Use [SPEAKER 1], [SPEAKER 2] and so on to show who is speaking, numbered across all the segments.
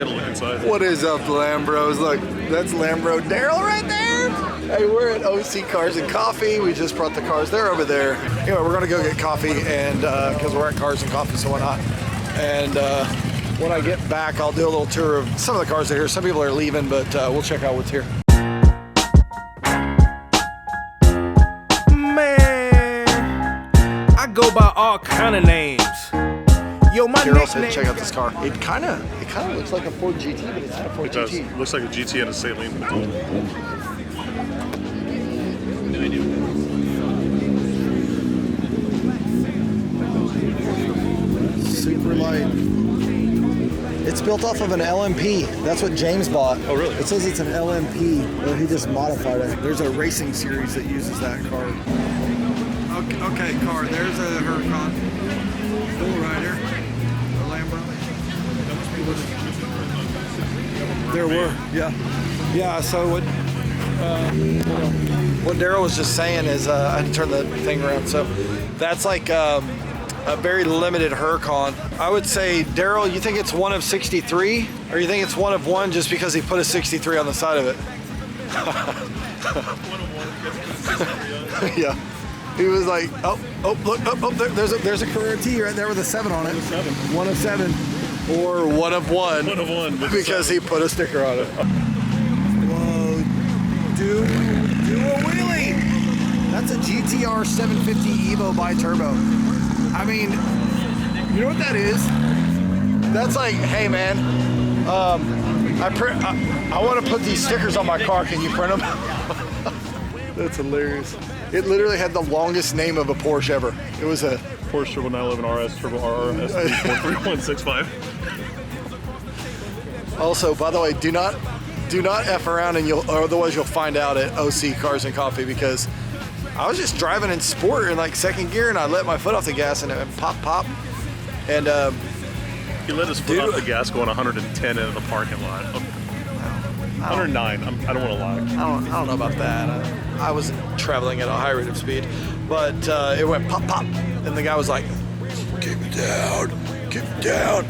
[SPEAKER 1] Look inside.
[SPEAKER 2] What is up, Lambros? Look, that's Lambro Daryl right there. Hey, we're at OC Cars and Coffee. We just brought the cars. They're over there. Anyway, we're gonna go get coffee, and because we're at Cars and Coffee, so why not? And when I get back, I'll do a little tour of some of the cars that are here. Some people are leaving, but we'll check out what's here.
[SPEAKER 3] Man, I go by all kind of names. Yo, my
[SPEAKER 2] Daryl said,
[SPEAKER 3] nickname.
[SPEAKER 2] check out this car. It kind of looks like a Ford GT, but it's not a Ford
[SPEAKER 1] It does.
[SPEAKER 2] GT.
[SPEAKER 1] Looks like a GT and a Saline.
[SPEAKER 2] Super light. It's built off of an LMP. That's what James bought.
[SPEAKER 1] Oh, really?
[SPEAKER 2] It says it's an LMP. Well, he just modified it. There's a racing series that uses that car. Okay, car. There's a Huracan. Full rider. A Lambro. There were, yeah. Yeah, so what Daryl was just saying is, I had to turn the thing around. So that's like a very limited Huracan. I would say, Daryl, you think it's one of 63? Or you think it's one of one just because he put a 63 on the side of it? Yeah. He was like, look, there's a Carrera T right there with a 7 on it. 1 of 7. Or 1 of 1.
[SPEAKER 1] 1 of 1.
[SPEAKER 2] Because he put a sticker on it. Whoa, do a wheelie. That's a GTR 750 Evo bi-turbo. I mean, you know what that is? That's like, hey man, I want to put these stickers on my car. Can you print them? That's hilarious. It literally had the longest name of a Porsche ever. It was a
[SPEAKER 1] Porsche Turbo 911 RS Turbo RR S43165.
[SPEAKER 2] Also, by the way, do not F around, and otherwise you'll find out at OC Cars and Coffee, because I was just driving in sport in like second gear, and I let my foot off the gas, and it went pop, and
[SPEAKER 1] He let his foot off the gas going 110 in the parking lot. 109. I don't want to lie.
[SPEAKER 2] I don't know about that. I was traveling at a high rate of speed, but it went pop, and the guy was like, keep it down,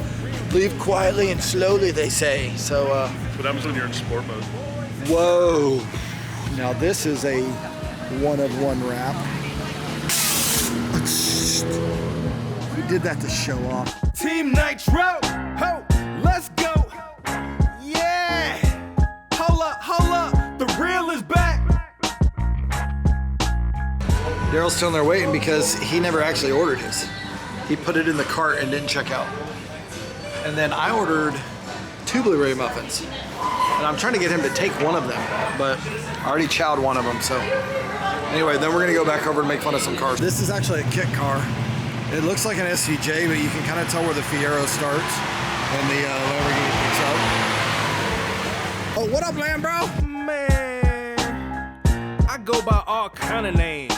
[SPEAKER 2] leave quietly and slowly, they say. So,
[SPEAKER 1] What happens when you're in sport mode?
[SPEAKER 2] whoa. Now this is a 1 of 1 wrap. We did that to show off.
[SPEAKER 3] Team Nitro, ho, let's go. Yeah, hold up, the real is back.
[SPEAKER 2] Daryl's still in there waiting because he never actually ordered his. He put it in the cart and didn't check out. And then I ordered 2 blueberry muffins. And I'm trying to get him to take one of them, but I already chowed one of them, so. Anyway, then we're gonna go back over and make fun of some cars. This is actually a kit car. It looks like an SVJ, but you can kind of tell where the Fiero starts and the Lamborghini picks up. Oh, what up, Lambro?
[SPEAKER 3] Man, I go by all kind of names.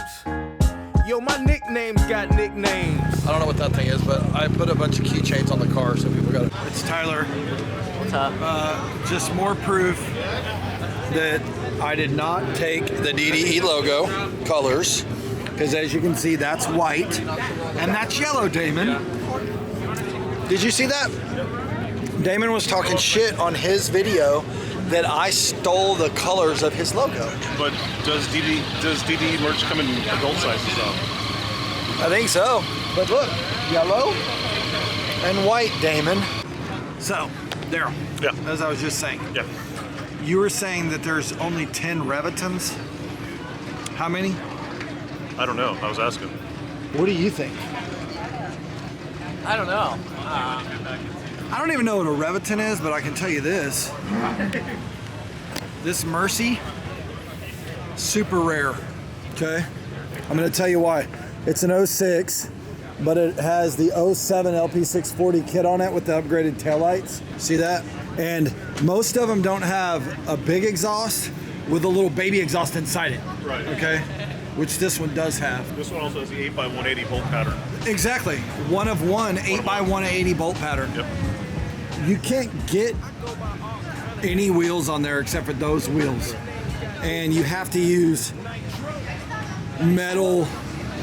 [SPEAKER 3] Yo, my nickname's got nicknames.
[SPEAKER 2] I don't know what that thing is, but I put a bunch of keychains on the car, so people got it. It's Tyler.
[SPEAKER 4] What's up?
[SPEAKER 2] Just more proof that I did not take the DDE logo colors, because as you can see, that's white and that's yellow, Damon. Did you see that? Damon was talking shit on his video that I stole the colors of his logo.
[SPEAKER 1] But does DD merch come in adult sizes though?
[SPEAKER 2] I think so. But look, yellow and white, Damon. So, Daryl,
[SPEAKER 1] Yeah.
[SPEAKER 2] as I was just saying,
[SPEAKER 1] Yeah.
[SPEAKER 2] you were saying that there's only 10 Revitons. How many?
[SPEAKER 1] I don't know. I was asking.
[SPEAKER 2] What do you think?
[SPEAKER 4] I don't know.
[SPEAKER 2] I don't even know what a Reviton is, but I can tell you this. This Mercy, super rare, okay? I'm gonna tell you why. It's an 06, but it has the 07 LP640 kit on it with the upgraded taillights. See that? And most of them don't have a big exhaust with a little baby exhaust inside it.
[SPEAKER 1] Right.
[SPEAKER 2] Okay? Which this one does have.
[SPEAKER 1] This one also has the 8x180 bolt pattern.
[SPEAKER 2] Exactly. 1 of 1, 8x180 bolt pattern.
[SPEAKER 1] Yep.
[SPEAKER 2] You can't get any wheels on there except for those wheels. And you have to use metal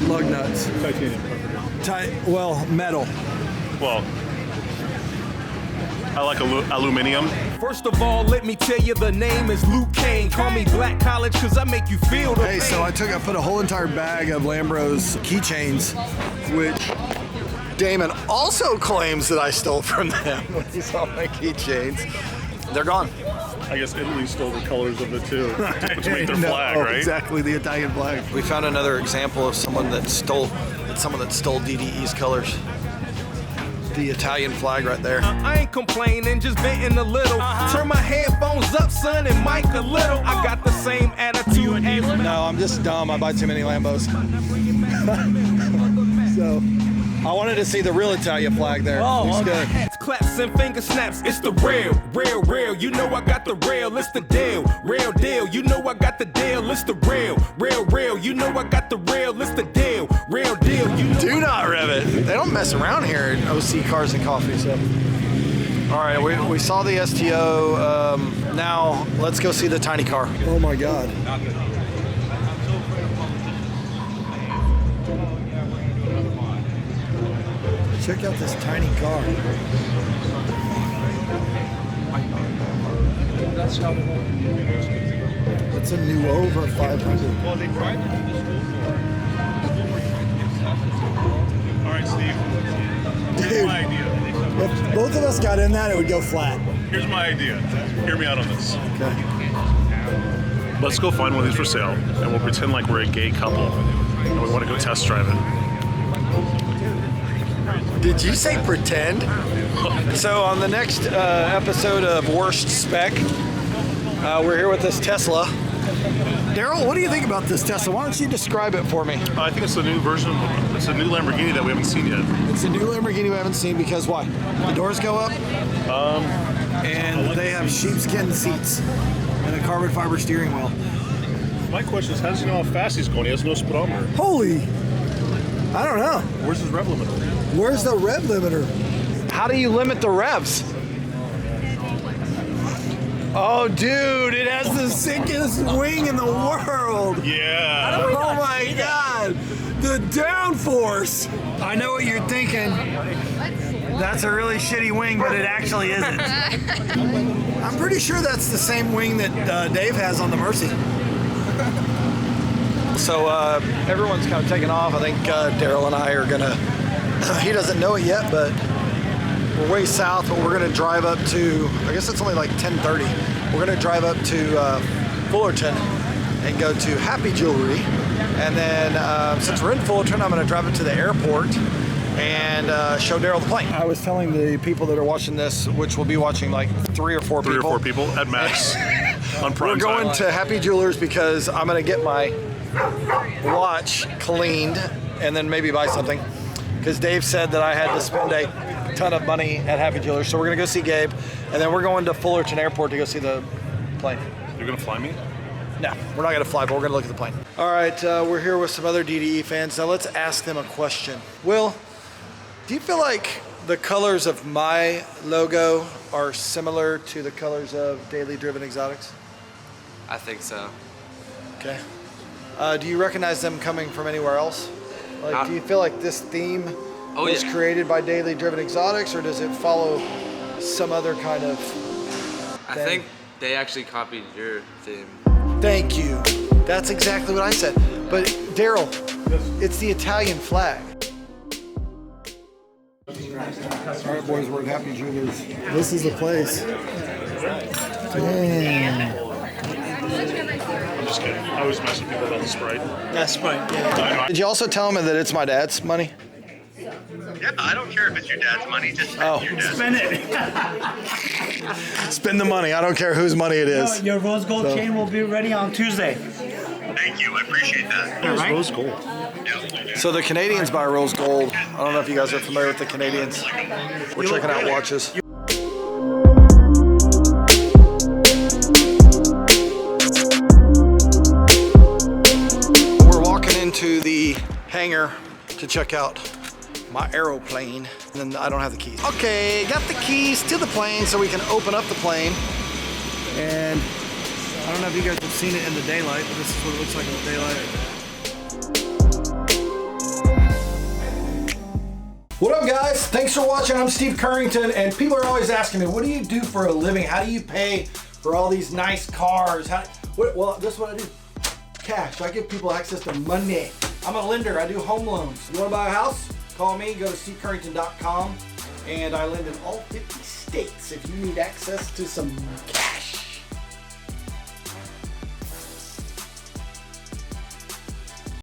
[SPEAKER 2] lug nuts.
[SPEAKER 1] Titanium.
[SPEAKER 2] Well, metal.
[SPEAKER 1] Well, I like aluminum.
[SPEAKER 3] First of all, let me tell you the name is Luke Kane. Call me Black College cause I make you feel the
[SPEAKER 2] Hey, so I put a whole entire bag of Lambros keychains, which Damon also claims that I stole from them when he saw my keychains. They're gone.
[SPEAKER 1] I guess Italy stole the colors of it too, to make their flag, right?
[SPEAKER 2] Exactly, the Italian flag. We found another example of someone that stole DDE's colors. The Italian flag right there.
[SPEAKER 3] I ain't complaining, just venting a little. Turn my headphones up, son, and mic a little. I got the same attitude as...
[SPEAKER 2] No, I'm just dumb. I buy too many Lambos. So, I wanted to see the real Italian flag there. Looks good.
[SPEAKER 3] Claps and finger snaps, it's the real. You know I got the real, it's the deal. Real deal, you know I got the deal, it's the real. You know I got the real, it's the deal. Real deal, you know.
[SPEAKER 2] Do not rev it. They don't mess around here at OC Cars and Coffee. So, all right, we saw the STO. Now let's go see the tiny car. Oh my God. Check out this tiny car. It's a new over 500.
[SPEAKER 1] All right, Steve. Here's
[SPEAKER 2] Dude,
[SPEAKER 1] my idea.
[SPEAKER 2] if both of us got in that, it would go flat.
[SPEAKER 1] Here's my idea. Hear me out on this.
[SPEAKER 2] Okay.
[SPEAKER 1] Let's go find one of these for sale, and we'll pretend like we're a gay couple, and we want to go test drive it.
[SPEAKER 2] Did you say pretend? So on the next episode of Worst Spec, we're here with this Tesla. Daryl, what do you think about this Tesla? Why don't you describe it for me?
[SPEAKER 1] I think it's a new version. It's a new Lamborghini that we haven't seen yet.
[SPEAKER 2] It's a new Lamborghini we haven't seen because why? The doors go up, and they have sheepskin seats and a carbon fiber steering wheel.
[SPEAKER 1] My question is, how does he know how fast he's going? He has no speedometer.
[SPEAKER 2] Holy! I don't know.
[SPEAKER 1] Where's his rev limiter?
[SPEAKER 2] Where's the rev limiter? How do you limit the revs? Oh, dude, it has the sickest wing in the world.
[SPEAKER 1] Yeah.
[SPEAKER 2] Oh my God, the downforce. I know what you're thinking. That's a really shitty wing, but it actually isn't. I'm pretty sure that's the same wing that Dave has on the Mercy. So everyone's kind of taken off. I think Daryl and I are gonna, he doesn't know it yet, but we're way south, but we're gonna drive up to, I guess it's only like 10:30. We're gonna drive up to Fullerton and go to Happy Jewelry. And then since we're in Fullerton, I'm gonna drive up to the airport and show Daryl the plane. I was telling the people that are watching this, which will be watching like three or four people
[SPEAKER 1] at max on prime
[SPEAKER 2] We're going
[SPEAKER 1] time.
[SPEAKER 2] to Happy Jewelers because I'm gonna get my watch cleaned and then maybe buy something. Because Dave said that I had to spend a ton of money at Happy Jewelers. So we're gonna go see Gabe, and then we're going to Fullerton Airport to go see the plane.
[SPEAKER 1] You're gonna fly me?
[SPEAKER 2] No, we're not gonna fly, but we're gonna look at the plane. All right, we're here with some other DDE fans. Now let's ask them a question. Will, do you feel like the colors of my logo are similar to the colors of Daily Driven Exotics?
[SPEAKER 5] I think so.
[SPEAKER 2] Okay. Do you recognize them coming from anywhere else? Like, do you feel like this theme was created by Daily Driven Exotics, or does it follow some other kind of thing?
[SPEAKER 5] I think they actually copied your theme.
[SPEAKER 2] Thank you. That's exactly what I said. But Daryl, it's the Italian flag. All right, boys, we're at Happy Jewelers. This is the place. Damn.
[SPEAKER 1] I'm just kidding. I always mess with people about the Sprite.
[SPEAKER 2] That's Sprite. Yeah. Did you also tell him that it's my dad's money?
[SPEAKER 6] Yeah, I don't care if it's your dad's money. Just
[SPEAKER 2] Oh.
[SPEAKER 6] your dad's.
[SPEAKER 7] Spend it.
[SPEAKER 2] Spend the money. I don't care whose money it is.
[SPEAKER 7] Your rose gold chain will be ready on Tuesday.
[SPEAKER 6] Thank you. I appreciate that.
[SPEAKER 1] There's rose gold.
[SPEAKER 2] So the Canadians buy rose gold. I don't know if you guys are familiar with the Canadians. We're checking out watches. We're walking into the hangar to check out my aeroplane, and I don't have the keys. Okay, got the keys to the plane so we can open up the plane. And I don't know if you guys have seen it in the daylight, but this is what it looks like in the daylight. What up, guys? Thanks for watching. I'm Steve Currington, and people are always asking me, what do you do for a living? How do you pay for all these nice cars? Well, this is what I do. Cash. I give people access to money. I'm a lender. I do home loans. You want to buy a house? Call me. Go to stevecurrington.com, and I lend in all 50 states if you need access to some cash.